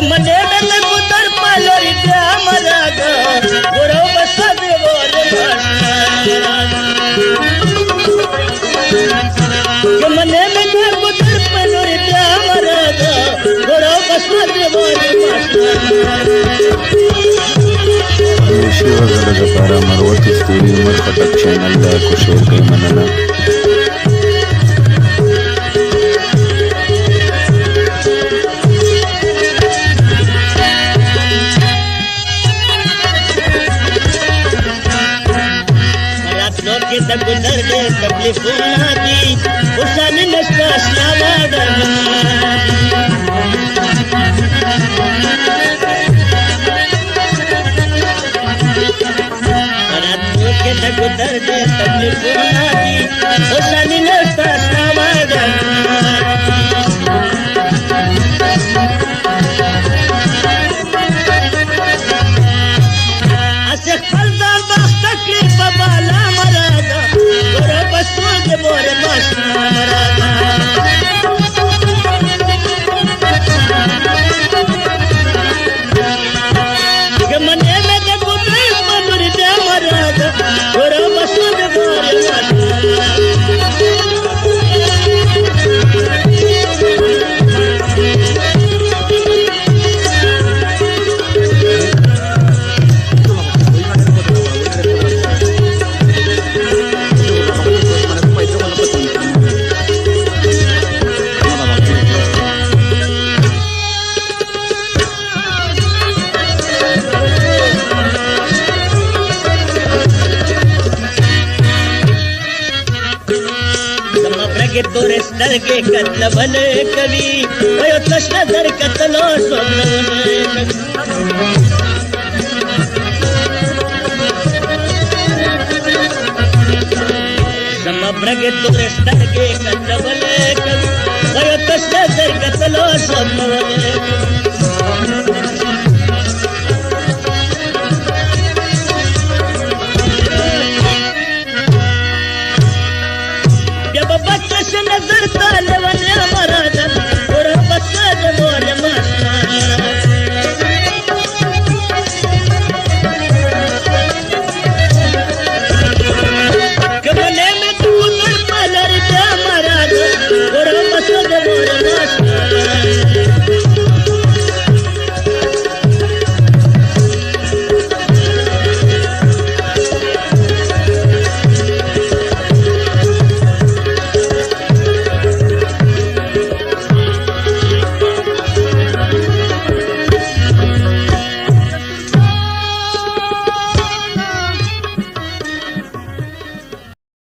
मने में उतर पालोरी क्या मरा गोरो बसा दे बोल मने में उतर पालोरी क्या मरा गोरो बसा दे बोल शिवगढ़ पारा मरवती टीवी उमर खटक चैनल को शेयर कई मनना के तक गुजर दे तकलीफ ना दी उसानी नस्ता स्नावा के तक गुजर दे तकलीफ ना दी उसानी नस्ता स्नावा असे फलदार बस तकलीफ बाला बोर मने में मधुर मराद गोर बसूद बोर तोरे स्तर के कत्ल बने कवि वयो तश्न दर कत्लो समग्र के तोरे स्तर के कत्ल बने कवि वयो तश्न दर कत्लो